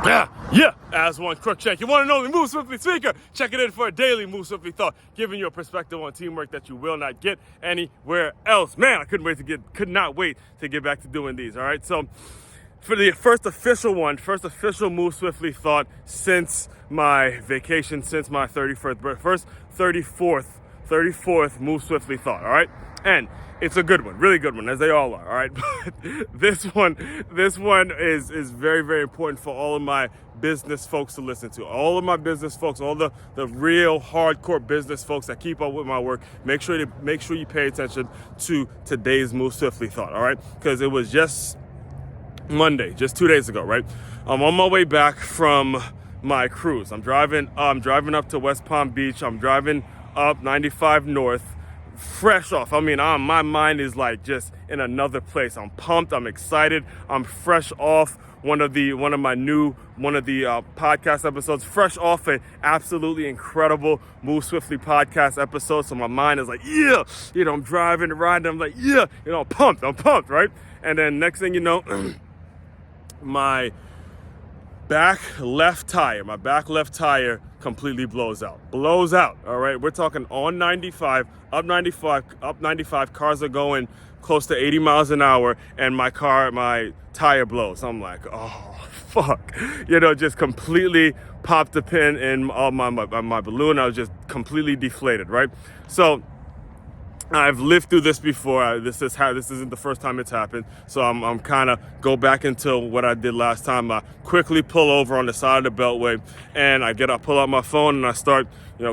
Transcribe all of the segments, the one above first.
Aswand Cruickshank. You want to know the Move Swiftly speaker? Check it in for a daily Move Swiftly thought, giving you a perspective on teamwork that you will not get anywhere else. Man, I could not wait to get back to doing these. All right, so for the first official Move Swiftly thought since my vacation, since my 34th Move Swiftly thought. All right, and it's a good one, really good one, as they all are, all right? But this one is very, very important for all of my business folks to listen to. All of my business folks, all the real hardcore business folks that keep up with my work, make sure you pay attention to today's Move Swiftly thought, all right? Because it was just Monday, just 2 days ago, right? I'm on my way back from my cruise. I'm driving up to West Palm Beach. I'm driving up 95 North. Fresh off. I mean, my mind is like just in another place. I'm pumped. I'm excited. I'm fresh off one of the podcast episodes. Fresh off an absolutely incredible Move Swiftly podcast episode. So my mind is like, yeah, I'm driving, riding. I'm like, yeah, I'm pumped, right? And then next thing you know, my back left tire completely blows out, all right? We're talking on 95, up 95, cars are going close to 80 miles an hour, and my tire blows. I'm like, oh, fuck. Just completely popped the pin in my balloon. I was just completely deflated, right? So I've lived through this before. This isn't the first time it's happened. So I'm kind of go back into what I did last time. I quickly pull over on the side of the Beltway, and I pull out my phone, and I start,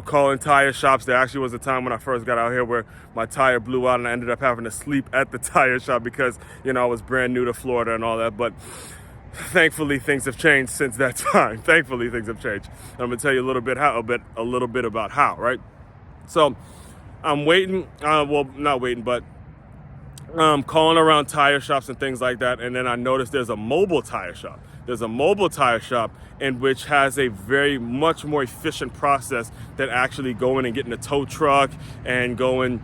calling tire shops. There actually was a time when I first got out here where my tire blew out, and I ended up having to sleep at the tire shop because, I was brand new to Florida and all that. But thankfully, things have changed since that time. Thankfully, things have changed. I'm gonna tell you a little bit about how, right? So I'm waiting, not waiting, but calling around tire shops and things like that, and then I noticed there's a mobile tire shop. There's a mobile tire shop in which has a very much more efficient process than actually going and getting a tow truck and going,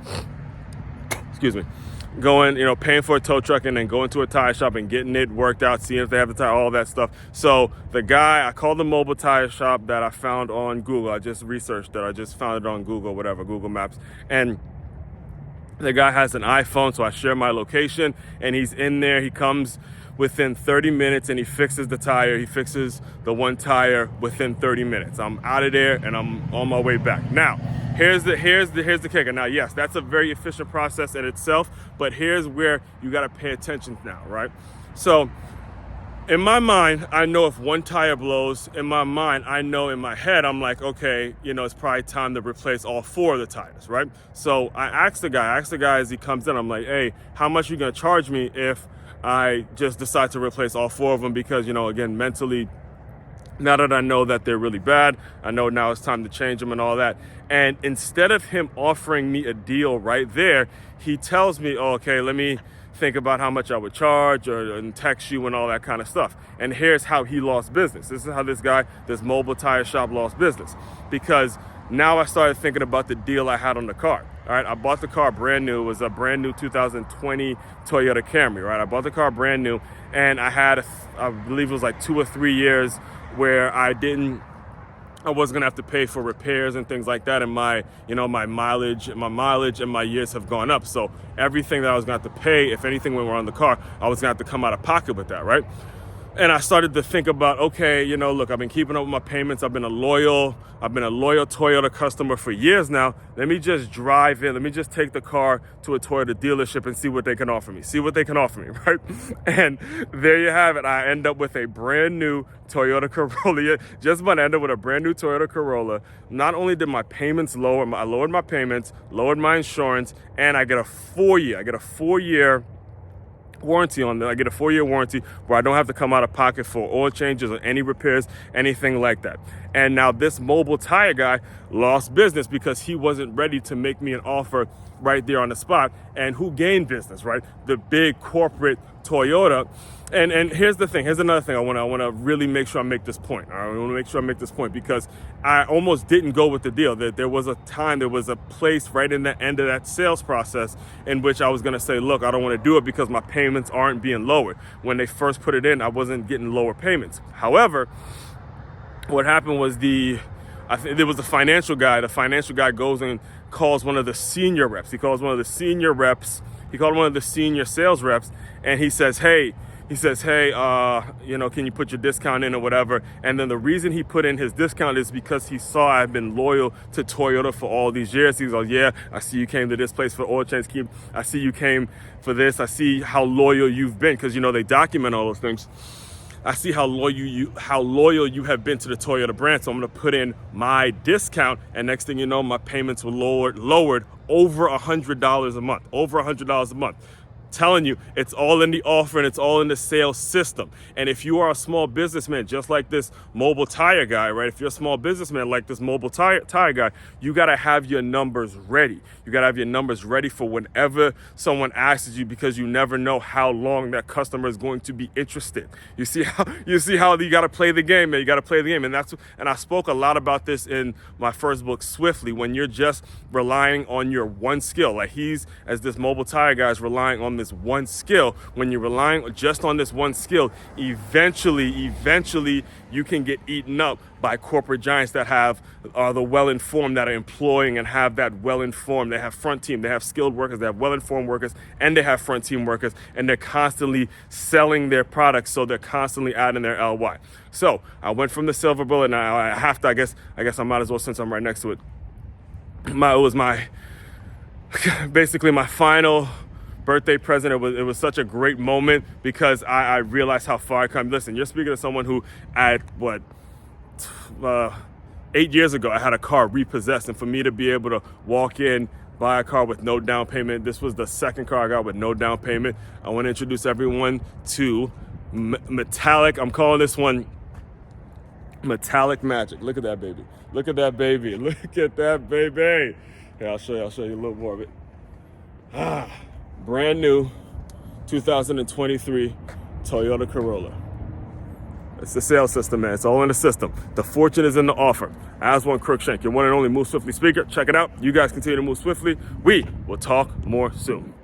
paying for a tow truck and then going to a tire shop and getting it worked out, seeing if they have the tire, all that stuff. So I called the mobile tire shop that I found on Google. I just researched it. I just found it on Google, Google Maps. And the guy has an iPhone, so I share my location, and he's in there. He comes within 30 minutes and he fixes the tire. He fixes the one tire within 30 minutes. I'm out of there and I'm on my way back. Now, here's the kicker. Now, yes, that's a very efficient process in itself, but here's where you got to pay attention now, right? So in my mind, I know if one tire blows, in my mind, I know in my head, I'm like, okay, it's probably time to replace all four of the tires, right? So I asked the guy as he comes in, I'm like, hey, how much are you going to charge me if I just decide to replace all four of them? Because, again, mentally, now that I know that they're really bad, I know now it's time to change them and all that. And instead of him offering me a deal right there, he tells me, oh, okay, let me think about how much I would charge and text you and all that kind of stuff. And here's how he lost business. This is how this mobile tire shop lost business. Because now I started thinking about the deal I had on the car. All right, I bought the car brand new. It was a brand new 2020 Toyota Camry, right? I bought the car brand new, and I had, I believe it was like 2 or 3 years where I wasn't gonna have to pay for repairs and things like that, and my mileage and my years have gone up. So everything that I was gonna have to pay, if anything went wrong in the car, I was gonna have to come out of pocket with that, right? And I started to think about, okay, look, I've been keeping up with my payments. I've been a loyal Toyota customer for years now. Let me just drive in. Let me just take the car to a Toyota dealership and see what they can offer me. Right? And there you have it. I end up with a brand new Toyota Corolla. Just about to end up with a brand new Toyota Corolla. Not only did my payments lower, I lowered my payments, lowered my insurance, and I get a 4-year warranty on that. I get a 4-year warranty where I don't have to come out of pocket for oil changes or any repairs, anything like that. And now this mobile tire guy lost business because he wasn't ready to make me an offer right there on the spot. And who gained business, right? The big corporate Toyota. And here's the thing. Here's another thing. I want to really make sure I make this point. I want to make sure I make this point because I almost didn't go with the deal. That there was a time, there was a place right in the end of that sales process in which I was going to say, look, I don't want to do it because my payments aren't being lowered. When they first put it in, I wasn't getting lower payments. However, what happened was I think there was a financial guy. The financial guy goes and calls one of the senior reps. He calls one of the senior reps. He called one of the senior sales reps, and he says, hey, can you put your discount in or whatever? And then the reason he put in his discount is because he saw I've been loyal to Toyota for all these years. He's like, yeah, I see you came to this place for oil change. I see you came for this. I see how loyal you've been, because, they document all those things. I see how loyal you have been to the Toyota brand. So I'm going to put in my discount. And next thing you know, my payments were lowered over $100 a month, $100 a month. Telling you, it's all in the offer and it's all in the sales system. And if you are a small businessman, just like this mobile tire guy, right? If you're a small businessman like this mobile tire guy, you got to have your numbers ready. You got to have your numbers ready for whenever someone asks you, because you never know how long that customer is going to be interested. You see how you got to play the game, man. You got to play the game. And I spoke a lot about this in my first book, Swiftly, when you're just relying on your one skill. Like as this mobile tire guy is relying on this one skill. When you're relying just on this one skill, eventually you can get eaten up by corporate giants that are the well-informed, that are employing and have that well-informed. They have front team, they have skilled workers, they have well-informed workers, and they have front team workers, and they're constantly selling their products, so they're constantly adding their LY. So I went from the silver bullet. Now I have to, I guess I might as well, since I'm right next to it. It was basically my final birthday present. It was such a great moment because I realized how far I come. Listen, you're speaking to someone who at 8 years ago, I had a car repossessed, and for me to be able to walk in, buy a car with no down payment. This was the second car I got with no down payment. I want to introduce everyone to Metallic. I'm calling this one Metallic Magic. Look at that baby. Look at that baby. Look at that baby. Yeah, I'll show you a little more of it. Brand new 2023 Toyota Corolla. It's the sales system, man. It's all in the system. The fortune is in the offer. Aswand Cruickshank, your one and only Move Swiftly speaker. Check it out. You guys continue to move swiftly. We will talk more soon.